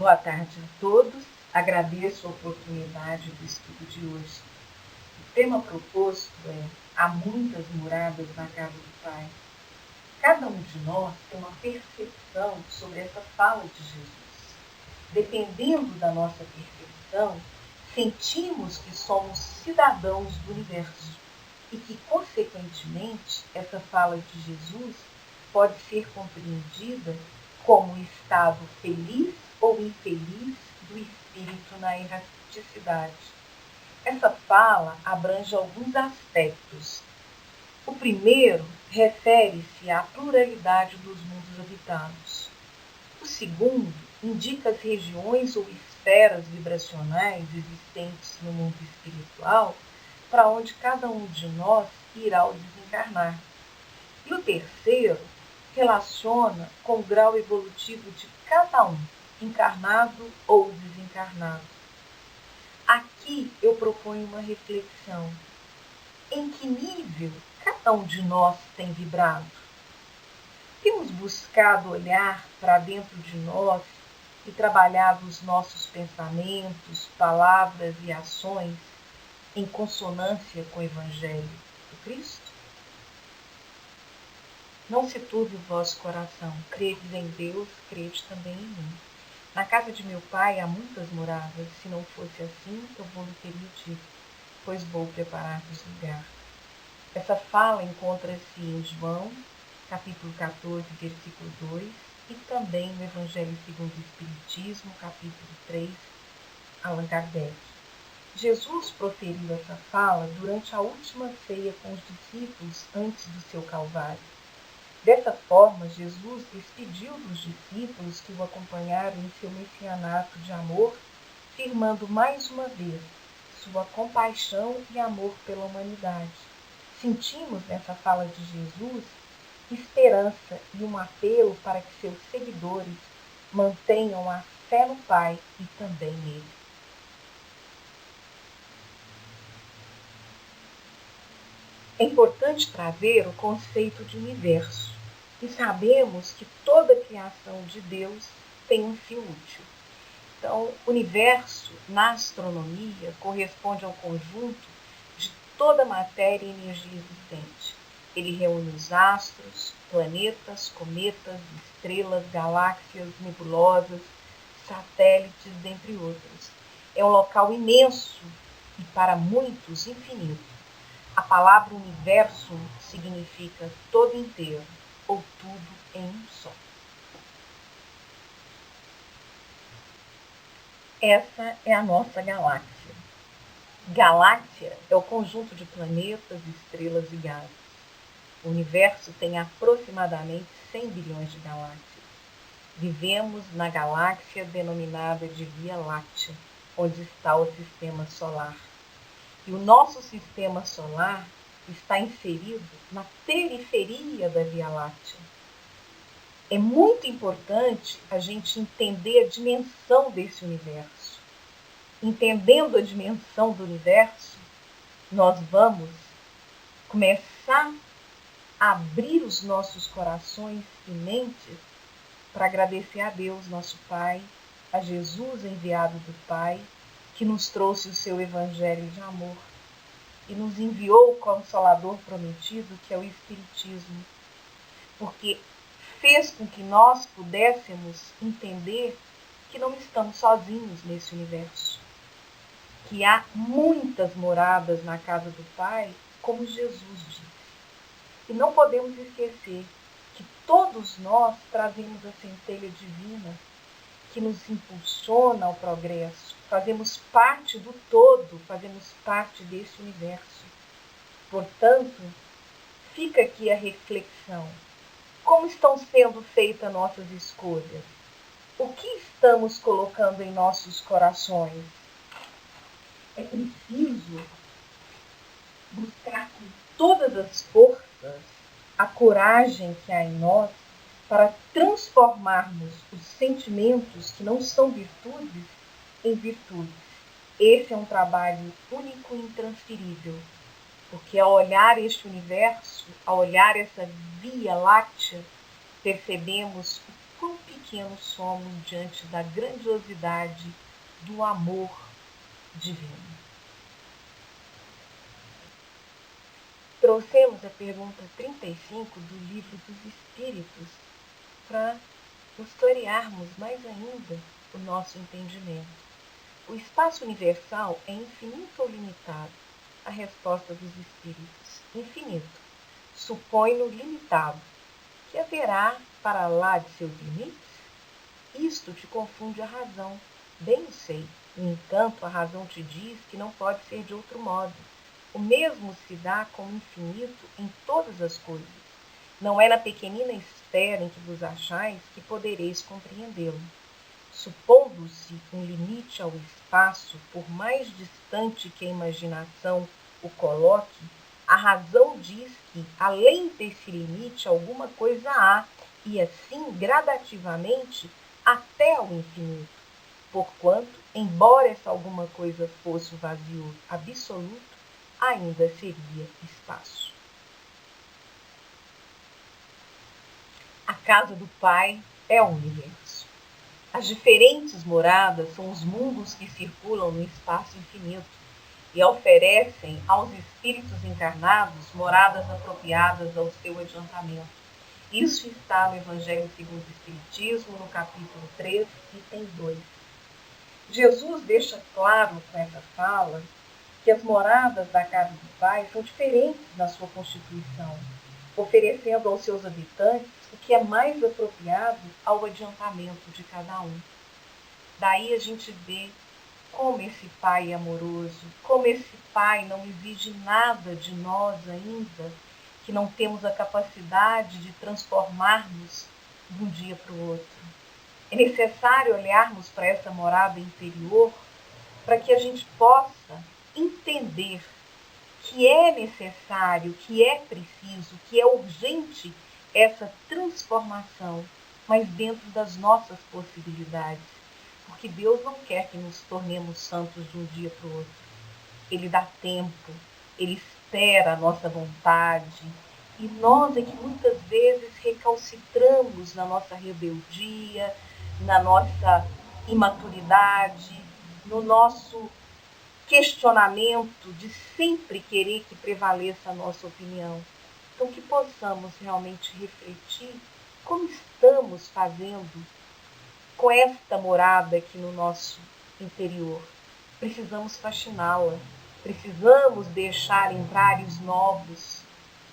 Boa tarde a todos, agradeço a oportunidade do estudo de hoje. O tema proposto é Há muitas moradas na casa do Pai. Cada um de nós tem uma percepção sobre essa fala de Jesus. Dependendo da nossa percepção, sentimos que somos cidadãos do universo e que, consequentemente, essa fala de Jesus pode ser compreendida como um estado feliz ou infeliz do espírito na erraticidade. Essa fala abrange alguns aspectos. O primeiro refere-se à pluralidade dos mundos habitados. O segundo indica as regiões ou esferas vibracionais existentes no mundo espiritual para onde cada um de nós irá ao desencarnar. E o terceiro relaciona com o grau evolutivo de cada um, encarnado ou desencarnado. Aqui eu proponho uma reflexão. Em que nível cada um de nós tem vibrado? Temos buscado olhar para dentro de nós e trabalhado os nossos pensamentos, palavras e ações em consonância com o Evangelho do Cristo? Não se turbe o vosso coração, credes em Deus, crede também em mim. Na casa de meu pai há muitas moradas, se não fosse assim, eu vou-lhe teria dito, pois vou preparar-vos lugar. Essa fala encontra-se em João, capítulo 14, versículo 2, e também no Evangelho segundo o Espiritismo, capítulo 3, Allan Kardec. Jesus proferiu essa fala durante a última ceia com os discípulos antes do seu Calvário. Dessa forma, Jesus despediu dos discípulos que o acompanharam em seu messianato de amor, firmando mais uma vez sua compaixão e amor pela humanidade. Sentimos nessa fala de Jesus esperança e um apelo para que seus seguidores mantenham a fé no Pai e também nele. É importante trazer o conceito de universo. E sabemos que toda a criação de Deus tem um fim útil. Então, o universo, na astronomia, corresponde ao conjunto de toda a matéria e energia existente. Ele reúne os astros, planetas, cometas, estrelas, galáxias, nebulosas, satélites, dentre outros. É um local imenso e, para muitos, infinito. A palavra universo significa todo inteiro, ou tudo em um só. Essa é a nossa galáxia. Galáxia é o conjunto de planetas, estrelas e gases. O universo tem aproximadamente 100 bilhões de galáxias. Vivemos na galáxia denominada de Via Láctea, onde está o sistema solar. E o nosso sistema solar está inserido na periferia da Via Láctea. É muito importante a gente entender a dimensão desse universo. Entendendo a dimensão do universo, nós vamos começar a abrir os nossos corações e mentes para agradecer a Deus, nosso Pai, a Jesus, enviado do Pai, que nos trouxe o seu evangelho de amor e nos enviou o Consolador prometido, que é o Espiritismo, porque fez com que nós pudéssemos entender que não estamos sozinhos nesse universo, que há muitas moradas na casa do Pai, como Jesus disse. E não podemos esquecer que todos nós trazemos a centelha divina que nos impulsiona ao progresso. Fazemos parte do todo, fazemos parte desse universo. Portanto, fica aqui a reflexão. Como estão sendo feitas nossas escolhas? O que estamos colocando em nossos corações? É preciso buscar com todas as forças a coragem que há em nós para transformarmos os sentimentos que não são virtudes em virtudes. Esse é um trabalho único e intransferível, porque ao olhar este universo, ao olhar essa Via Láctea, percebemos o quão pequenos somos diante da grandiosidade do amor divino. Trouxemos a pergunta 35 do Livro dos Espíritos para nos clarearmos mais ainda o nosso entendimento. O espaço universal é infinito ou limitado? A resposta dos Espíritos: infinito. Supõe-no limitado. Que haverá para lá de seus limites? Isto te confunde a razão. Bem o sei. No entanto, a razão te diz que não pode ser de outro modo. O mesmo se dá com o infinito em todas as coisas. Não é na pequenina esfera em que vos achais que podereis compreendê-lo. Supondo-se um limite ao espaço, por mais distante que a imaginação o coloque, a razão diz que, além desse limite, alguma coisa há, e assim, gradativamente, até ao infinito. Porquanto, embora essa alguma coisa fosse o vazio absoluto, ainda seria espaço. A casa do Pai é o universo. As diferentes moradas são os mundos que circulam no espaço infinito e oferecem aos espíritos encarnados moradas apropriadas ao seu adiantamento. Isso está no Evangelho segundo o Espiritismo, no capítulo 3, item 2. Jesus deixa claro com essa fala que as moradas da casa do Pai são diferentes na sua constituição, oferecendo aos seus habitantes o que é mais apropriado ao adiantamento de cada um. Daí a gente vê como esse Pai é amoroso, como esse Pai não exige nada de nós ainda, que não temos a capacidade de transformarmos de um dia para o outro. É necessário olharmos para essa morada interior para que a gente possa entender que é necessário, que é preciso, que é urgente essa transformação, mas dentro das nossas possibilidades. Porque Deus não quer que nos tornemos santos de um dia para o outro. Ele dá tempo, Ele espera a nossa vontade. E nós é que muitas vezes recalcitramos na nossa rebeldia, na nossa imaturidade, no nosso questionamento de sempre querer que prevaleça a nossa opinião. Então, que possamos realmente refletir como estamos fazendo com esta morada aqui no nosso interior. Precisamos faxiná-la, precisamos deixar entrares novos.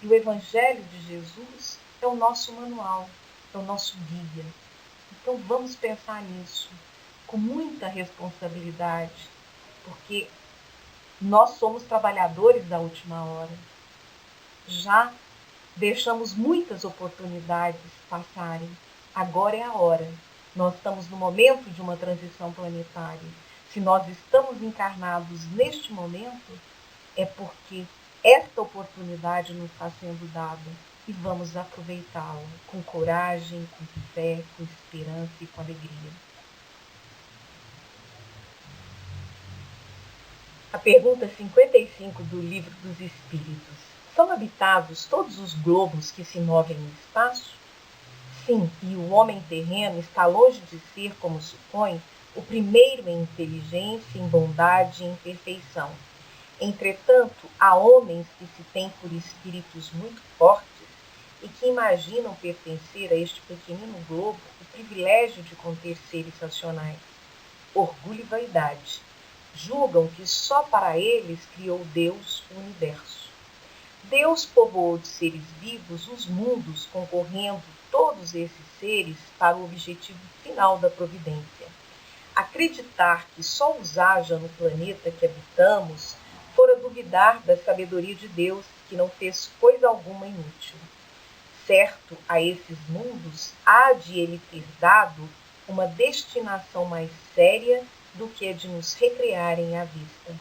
E o Evangelho de Jesus é o nosso manual, é o nosso guia. Então vamos pensar nisso com muita responsabilidade, porque nós somos trabalhadores da última hora. Já deixamos muitas oportunidades passarem. Agora é a hora. Nós estamos no momento de uma transição planetária. Se nós estamos encarnados neste momento, é porque esta oportunidade nos está sendo dada e vamos aproveitá-la com coragem, com fé, com esperança e com alegria. A pergunta 55 do Livro dos Espíritos. São habitados todos os globos que se movem no espaço? Sim, e o homem terreno está longe de ser, como supõe, o primeiro em inteligência, em bondade e em perfeição. Entretanto, há homens que se têm por espíritos muito fortes e que imaginam pertencer a este pequenino globo o privilégio de conter seres racionais. Orgulho e vaidade. Julgam que só para eles criou Deus o universo. Deus povoou de seres vivos os mundos, concorrendo todos esses seres para o objetivo final da providência. Acreditar que só os haja no planeta que habitamos fora duvidar da sabedoria de Deus, que não fez coisa alguma inútil. Certo, a esses mundos há de ele ter dado uma destinação mais séria do que a de nos recrearem à vista.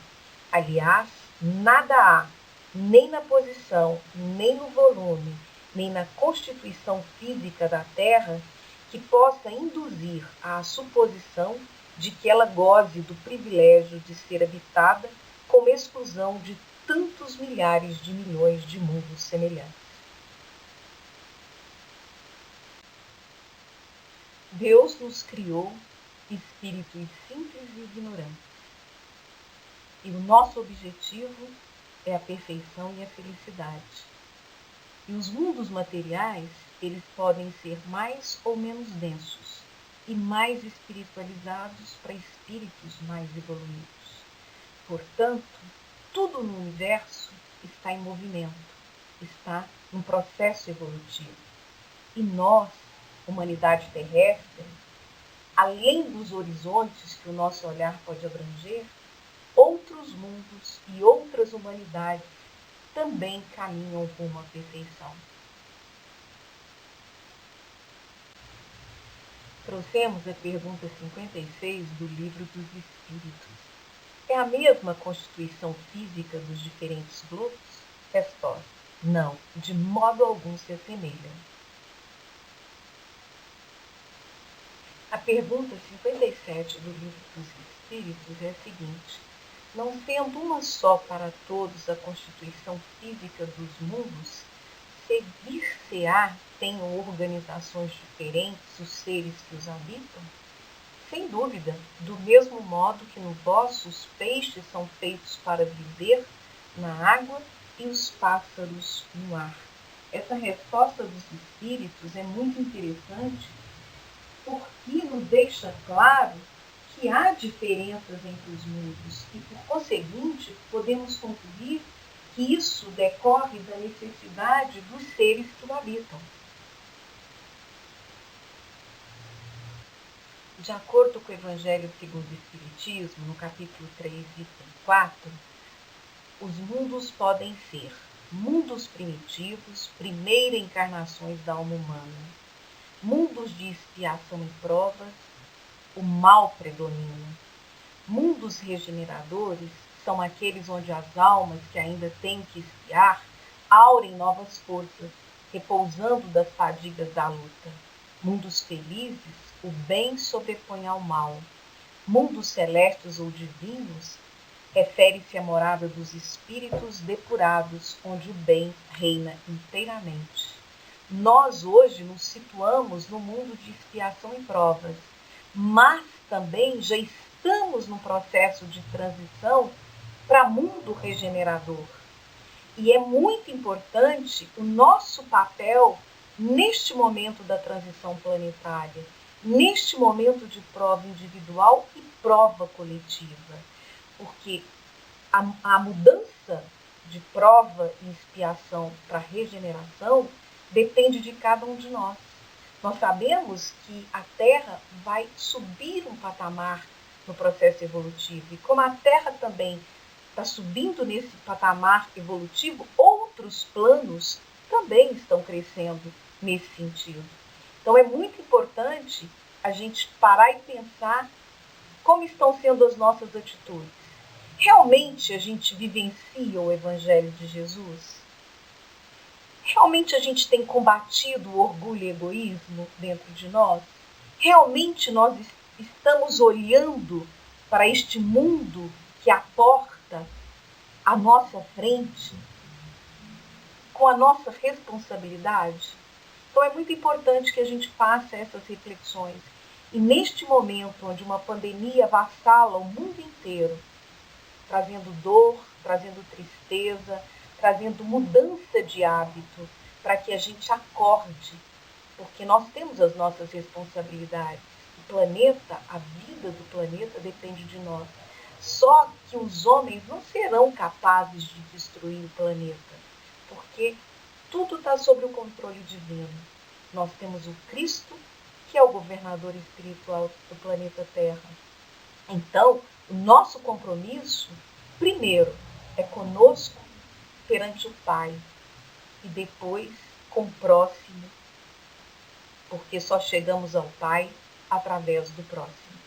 Aliás, nada há, nem na posição, nem no volume, nem na constituição física da Terra, que possa induzir à suposição de que ela goze do privilégio de ser habitada com exclusão de tantos milhares de milhões de mundos semelhantes. Deus nos criou espíritos simples e ignorantes. E o nosso objetivo é a perfeição e a felicidade. E os mundos materiais, eles podem ser mais ou menos densos e mais espiritualizados para espíritos mais evoluídos. Portanto, tudo no universo está em movimento, está em processo evolutivo. E nós, humanidade terrestre, além dos horizontes que o nosso olhar pode abranger, outros mundos e outras humanidades também caminham rumo à perfeição. Trouxemos a pergunta 56 do Livro dos Espíritos. É a mesma constituição física dos diferentes grupos? Resposta: não, de modo algum se assemelham. A pergunta 57 do Livro dos Espíritos é a seguinte: não sendo uma só para todos a constituição física dos mundos, seguir-se-á tenham organizações diferentes os seres que os habitam? Sem dúvida, do mesmo modo que no vosso os peixes são feitos para viver na água e os pássaros no ar. Essa resposta dos espíritos é muito interessante porque nos deixa claro que há diferenças entre os mundos e, por conseguinte, podemos concluir que isso decorre da necessidade dos seres que o habitam. De acordo com o Evangelho segundo o Espiritismo, no capítulo 3, item 4, os mundos podem ser mundos primitivos, primeiras encarnações da alma humana, mundos de expiação e provas, o mal predomina. Mundos regeneradores são aqueles onde as almas que ainda têm que expiar aurem novas forças, repousando das fadigas da luta. Mundos felizes, o bem sobrepõe ao mal. Mundos celestes ou divinos, refere-se à morada dos espíritos depurados, onde o bem reina inteiramente. Nós hoje nos situamos no mundo de expiação e provas, mas também já estamos num processo de transição para mundo regenerador. E é muito importante o nosso papel neste momento da transição planetária, neste momento de prova individual e prova coletiva, porque a mudança de prova e expiação para regeneração depende de cada um de nós. Nós sabemos que a Terra vai subir um patamar no processo evolutivo. E como a Terra também está subindo nesse patamar evolutivo, outros planos também estão crescendo nesse sentido. Então é muito importante a gente parar e pensar como estão sendo as nossas atitudes. Realmente a gente vivencia o Evangelho de Jesus? Realmente a gente tem combatido o orgulho e o egoísmo dentro de nós? Realmente nós estamos olhando para este mundo que aporta à nossa frente com a nossa responsabilidade? Então é muito importante que a gente faça essas reflexões. E neste momento onde uma pandemia avassala o mundo inteiro, trazendo dor, trazendo tristeza, trazendo mudança de hábito, para que a gente acorde, porque nós temos as nossas responsabilidades. O planeta, a vida do planeta depende de nós. Só que os homens não serão capazes de destruir o planeta, porque tudo está sob o controle divino. Nós temos o Cristo, que é o governador espiritual do planeta Terra. Então, o nosso compromisso, primeiro, é conosco perante o Pai e depois com o próximo, porque só chegamos ao Pai através do próximo.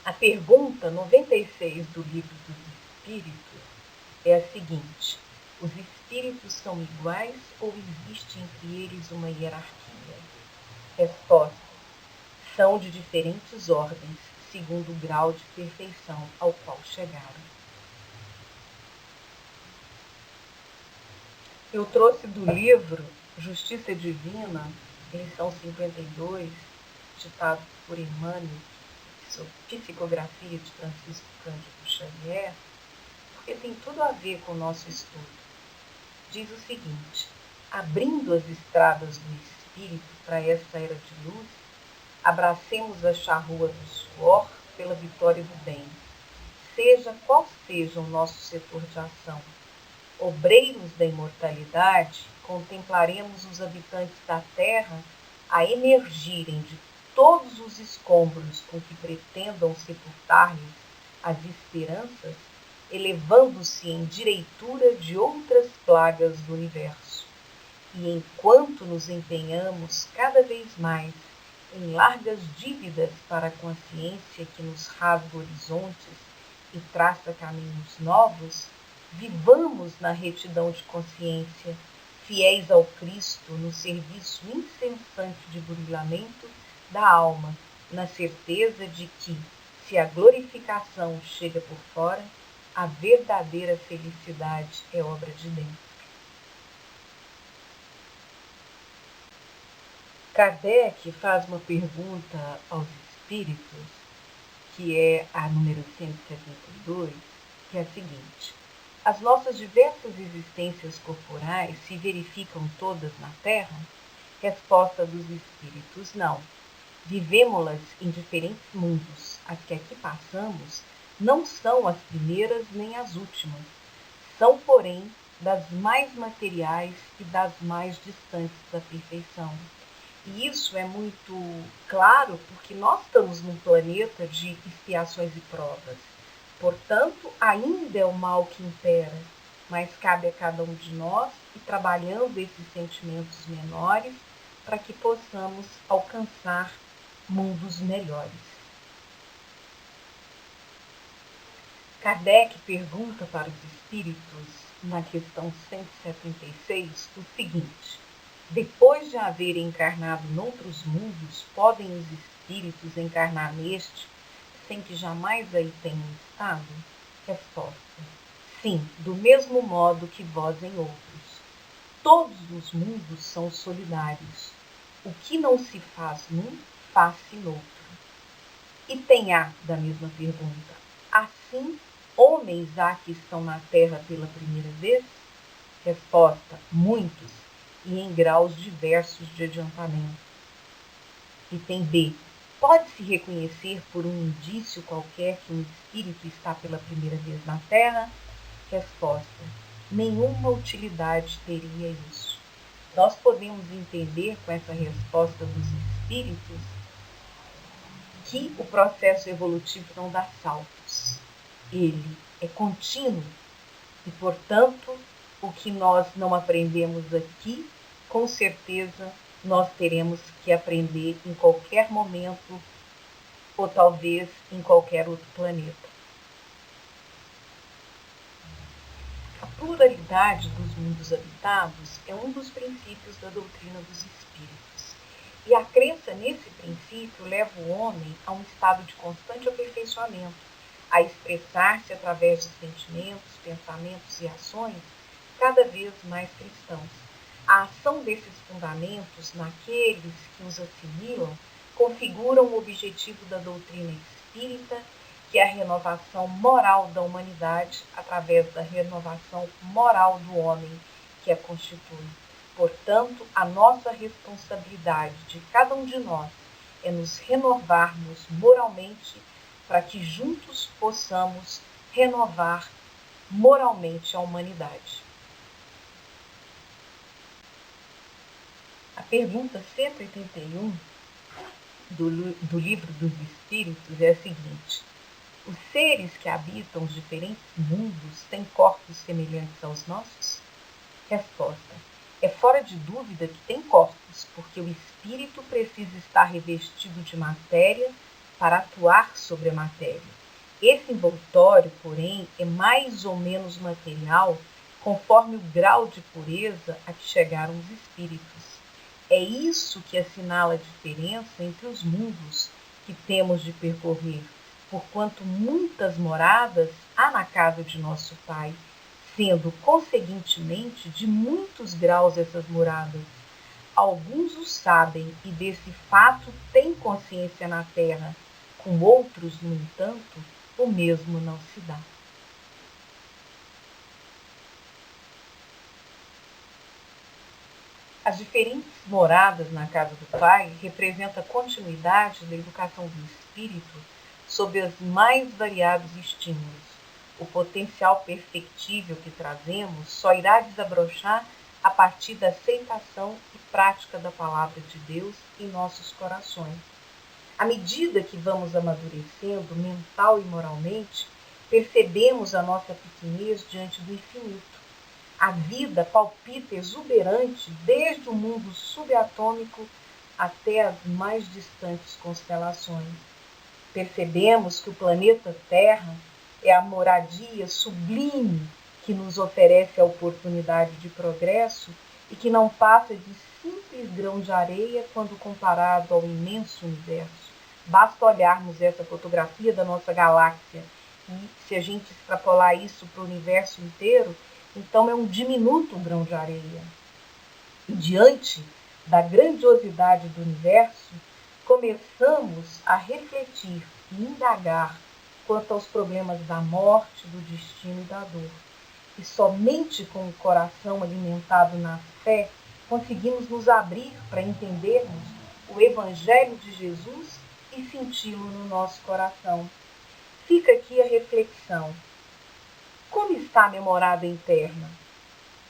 A pergunta 96 do Livro dos Espíritos é a seguinte: os espíritos são iguais ou existe entre eles uma hierarquia? Resposta: são de diferentes ordens, segundo o grau de perfeição ao qual chegaram. Eu trouxe do livro Justiça Divina, lição 52, ditado por Emmanuel, sobre psicografia de Francisco Cândido Xavier, porque tem tudo a ver com o nosso estudo. Diz o seguinte: abrindo as estradas do espírito para essa era de luz, abracemos a charrua do suor pela vitória do bem, seja qual seja o nosso setor de ação. Obreiros da imortalidade, contemplaremos os habitantes da terra a emergirem de todos os escombros com que pretendam sepultar-lhes as esperanças, elevando-se em direitura de outras plagas do universo. E enquanto nos empenhamos cada vez mais em largas dívidas para a consciência que nos rasga horizontes e traça caminhos novos, vivamos na retidão de consciência, fiéis ao Cristo no serviço incessante de burilamento da alma, na certeza de que, se a glorificação chega por fora, a verdadeira felicidade é obra de dentro. Kardec faz uma pergunta aos espíritos, que é a número 172, que é a seguinte: as nossas diversas existências corporais se verificam todas na Terra? Resposta dos espíritos: não. Vivemo-las em diferentes mundos. As que aqui passamos não são as primeiras nem as últimas. São, porém, das mais materiais e das mais distantes da perfeição. E isso é muito claro porque nós estamos num planeta de expiações e provas. Portanto, ainda é o mal que impera, mas cabe a cada um de nós ir trabalhando esses sentimentos menores para que possamos alcançar mundos melhores. Kardec pergunta para os espíritos, na questão 176, o seguinte: depois de haverem encarnado noutros mundos, podem os espíritos encarnar neste, sem que jamais aí tenham estado? Resposta: sim, do mesmo modo que vós em outros. Todos os mundos são solidários. O que não se faz num, faz-se noutro. E tem A da mesma pergunta: assim, homens há que estão na Terra pela primeira vez? Resposta: muitos, e em graus diversos de adiantamento. E tem B: pode-se reconhecer por um indício qualquer que um espírito está pela primeira vez na Terra? Resposta: nenhuma utilidade teria isso. Nós podemos entender com essa resposta dos espíritos que o processo evolutivo não dá saltos. Ele é contínuo e, portanto, o que nós não aprendemos aqui, com certeza nós teremos que aprender em qualquer momento ou talvez em qualquer outro planeta. A pluralidade dos mundos habitados é um dos princípios da doutrina dos espíritos. E a crença nesse princípio leva o homem a um estado de constante aperfeiçoamento, a expressar-se através de sentimentos, pensamentos e ações cada vez mais cristãos. A ação desses fundamentos naqueles que os assimilam configuram o objetivo da doutrina espírita, que é a renovação moral da humanidade através da renovação moral do homem que a constitui. Portanto, a nossa responsabilidade de cada um de nós é nos renovarmos moralmente para que juntos possamos renovar moralmente a humanidade. A pergunta 181 do Livro dos Espíritos é a seguinte: os seres que habitam os diferentes mundos têm corpos semelhantes aos nossos? Resposta: É fora de dúvida que tem corpos, porque o espírito precisa estar revestido de matéria para atuar sobre a matéria. Esse envoltório, porém, é mais ou menos material conforme o grau de pureza a que chegaram os espíritos. É isso que assinala a diferença entre os mundos que temos de percorrer, porquanto muitas moradas há na casa de nosso Pai, sendo, conseguintemente, de muitos graus essas moradas. Alguns o sabem e desse fato têm consciência na terra, com outros, no entanto, o mesmo não se dá. As diferentes moradas na casa do Pai representam a continuidade da educação do espírito sob os mais variados estímulos. O potencial perfectível que trazemos só irá desabrochar a partir da aceitação e prática da palavra de Deus em nossos corações. À medida que vamos amadurecendo mental e moralmente, percebemos a nossa pequenez diante do infinito. A vida palpita exuberante desde o mundo subatômico até as mais distantes constelações. Percebemos que o planeta Terra é a moradia sublime que nos oferece a oportunidade de progresso e que não passa de simples grão de areia quando comparado ao imenso universo. Basta olharmos essa fotografia da nossa galáxia e, se a gente extrapolar isso para o universo inteiro, então é um diminuto grão de areia. E diante da grandiosidade do universo, começamos a refletir e indagar quanto aos problemas da morte, do destino e da dor. E somente com o coração alimentado na fé, conseguimos nos abrir para entendermos o Evangelho de Jesus e senti-lo no nosso coração. Fica aqui a reflexão. Como está a minha morada interna?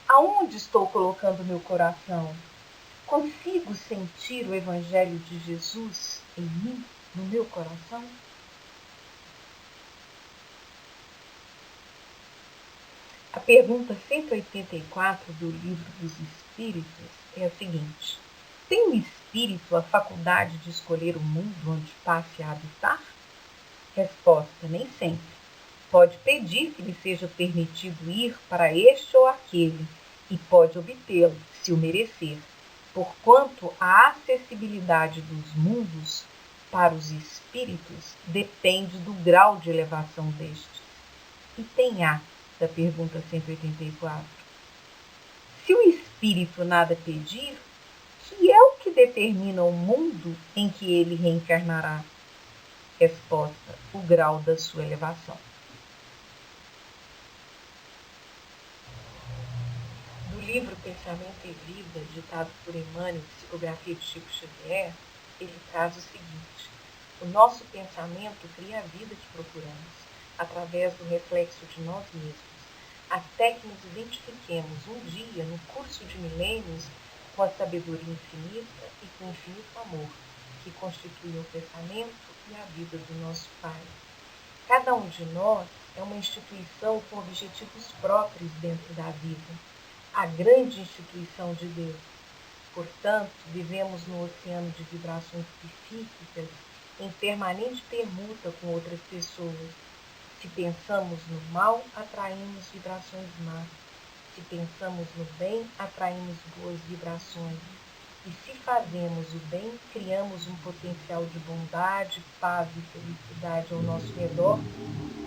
Aonde estou colocando meu coração? Consigo sentir o Evangelho de Jesus em mim, no meu coração? A pergunta 184 do Livro dos Espíritos é a seguinte: tem o espírito a faculdade de escolher o mundo onde passe a habitar? Resposta: nem sempre. Pode pedir que lhe seja permitido ir para este ou aquele, e pode obtê-lo, se o merecer, porquanto a acessibilidade dos mundos para os espíritos depende do grau de elevação destes. Item A da pergunta 184. Se o espírito nada pedir, que é o que determina o mundo em que ele reencarnará? Resposta: o grau da sua elevação. Do livro Pensamento e Vida, ditado por Emmanuel, psicografia de Chico Xavier, ele traz o seguinte: o nosso pensamento cria a vida que procuramos, através do reflexo de nós mesmos, até que nos identifiquemos um dia, no curso de milênios, com a sabedoria infinita e com o infinito amor, que constitui o pensamento e a vida do nosso Pai. Cada um de nós é uma instituição com objetivos próprios dentro da vida, a grande instituição de Deus. Portanto, vivemos no oceano de vibrações psíquicas em permanente permuta com outras pessoas. Se pensamos no mal, atraímos vibrações más. Se pensamos no bem, atraímos boas vibrações. E se fazemos o bem, criamos um potencial de bondade, paz e felicidade ao nosso redor,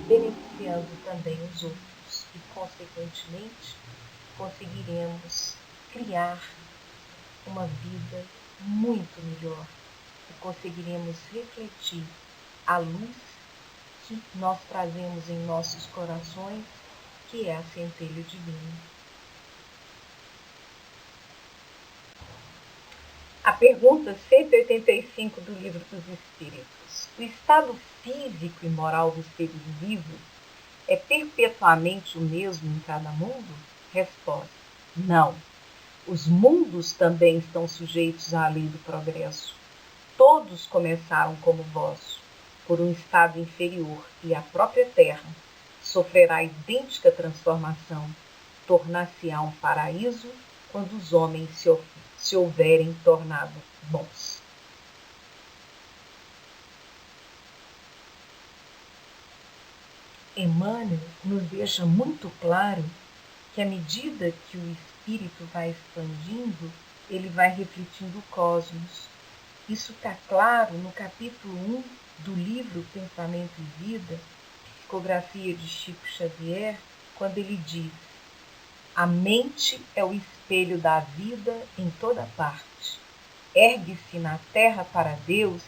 beneficiando também os outros. E, consequentemente, conseguiremos criar uma vida muito melhor. E conseguiremos refletir a luz que nós trazemos em nossos corações, que é a centelha divina. A pergunta 185 do Livro dos Espíritos: o estado físico e moral dos seres vivos é perpetuamente o mesmo em cada mundo? Resposta: não. Os mundos também estão sujeitos à lei do progresso. Todos começaram como vós, por um estado inferior, e a própria Terra sofrerá idêntica transformação, tornar-se-á um paraíso quando os homens se houverem tornado bons. Emmanuel nos deixa muito claro que à medida que o espírito vai expandindo, ele vai refletindo o cosmos. Isso está claro no capítulo 1 do livro Pensamento e Vida, psicografia de Chico Xavier, quando ele diz: a mente é o espelho da vida em toda parte. Ergue-se na terra para Deus,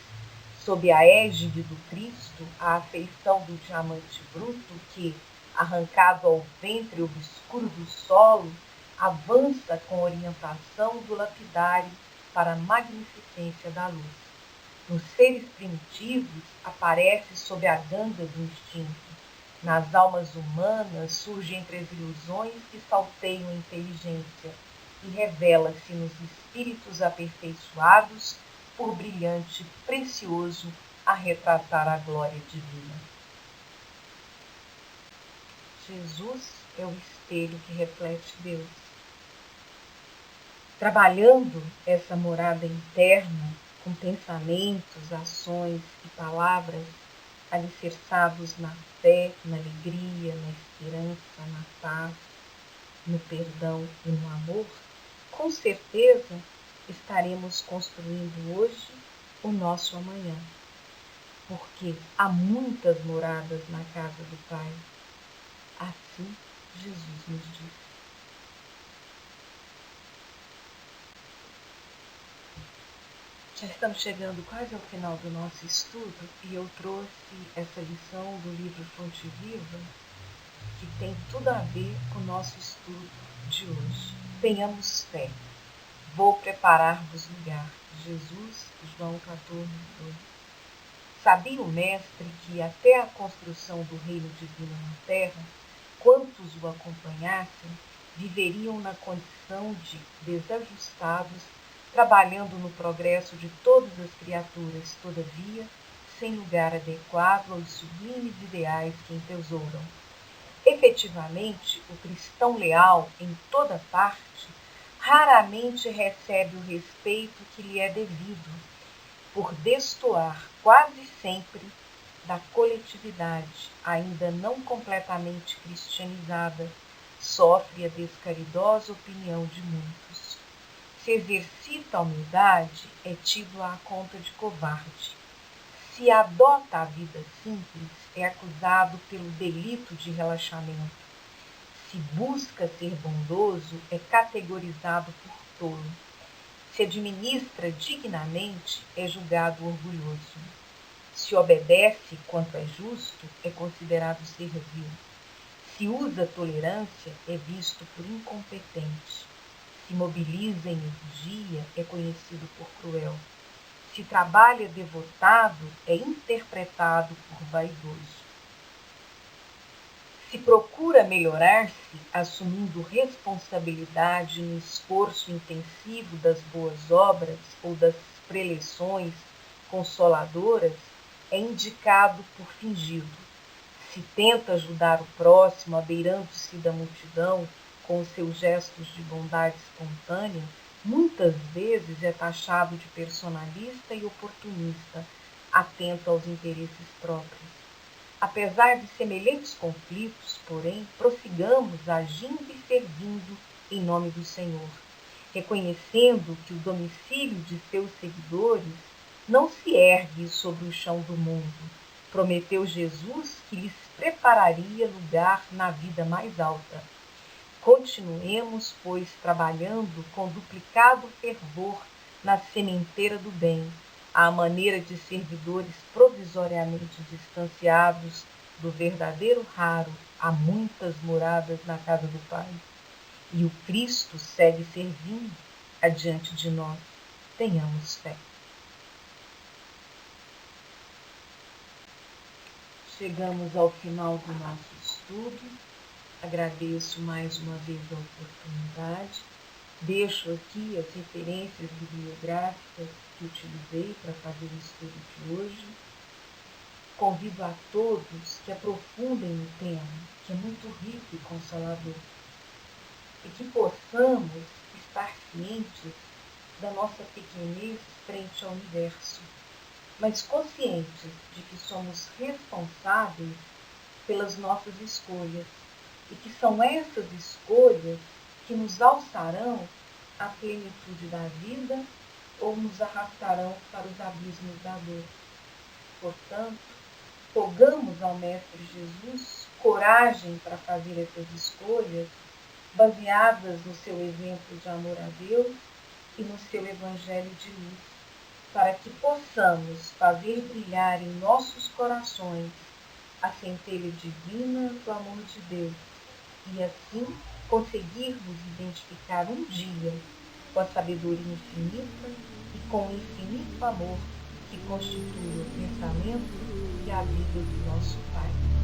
sob a égide do Cristo, a afeição do diamante bruto que, arrancado ao ventre obscuro do solo, avança com orientação do lapidário para a magnificência da luz. Nos seres primitivos, aparece sob a ganga do instinto. Nas almas humanas, surge entre as ilusões que salteiam a inteligência e revela-se nos espíritos aperfeiçoados por brilhante precioso a retratar a glória divina. Jesus é o espelho que reflete Deus. Trabalhando essa morada interna com pensamentos, ações e palavras alicerçados na fé, na alegria, na esperança, na paz, no perdão e no amor, com certeza estaremos construindo hoje o nosso amanhã. Porque há muitas moradas na casa do Pai. Assim Jesus nos disse. Já estamos chegando quase ao final do nosso estudo e eu trouxe essa lição do livro Fonte Viva, que tem tudo a ver com o nosso estudo de hoje. Tenhamos fé. Vou preparar-vos lugar. Jesus, João 14, 12. Sabia o Mestre que até a construção do reino divino na terra, quantos o acompanhassem viveriam na condição de desajustados, trabalhando no progresso de todas as criaturas, todavia, sem lugar adequado aos sublimes ideais que entesouram. Efetivamente, o cristão leal em toda parte raramente recebe o respeito que lhe é devido, por destoar quase sempre da coletividade, ainda não completamente cristianizada, sofre a descaridosa opinião de muitos. Se exercita a humildade, é tido à conta de covarde. Se adota a vida simples, é acusado pelo delito de relaxamento. Se busca ser bondoso, é categorizado por tolo. Se administra dignamente, é julgado orgulhoso. Se obedece quanto é justo, é considerado servil. Se usa tolerância, é visto por incompetente. Se mobiliza energia, é conhecido por cruel. Se trabalha devotado, é interpretado por vaidoso. Se procura melhorar-se, assumindo responsabilidade no esforço intensivo das boas obras ou das preleções consoladoras, é indicado por fingido. Se tenta ajudar o próximo, abeirando-se da multidão com os seus gestos de bondade espontânea, muitas vezes é taxado de personalista e oportunista, atento aos interesses próprios. Apesar de semelhantes conflitos, porém, prossigamos agindo e servindo em nome do Senhor, reconhecendo que o domicílio de seus seguidores não se ergue sobre o chão do mundo. Prometeu Jesus que lhes prepararia lugar na vida mais alta. Continuemos, pois, trabalhando com duplicado fervor na sementeira do bem, à maneira de servidores provisoriamente distanciados do verdadeiro raro, há muitas moradas na casa do Pai. E o Cristo segue servindo adiante de nós. Tenhamos fé. Chegamos ao final do nosso estudo. Agradeço mais uma vez a oportunidade. Deixo aqui as referências bibliográficas que utilizei para fazer o estudo de hoje. Convido a todos que aprofundem no tema, que é muito rico e consolador, e que possamos estar cientes da nossa pequenez frente ao universo, mas conscientes de que somos responsáveis pelas nossas escolhas e que são essas escolhas que nos alçarão à plenitude da vida ou nos arrastarão para os abismos da dor. Portanto, rogamos ao Mestre Jesus coragem para fazer essas escolhas baseadas no seu exemplo de amor a Deus e no seu evangelho de luz, para que possamos fazer brilhar em nossos corações a centelha divina do amor de Deus e assim conseguirmos identificar um dia com a sabedoria infinita e com o infinito amor que constitui o pensamento e a vida do nosso Pai.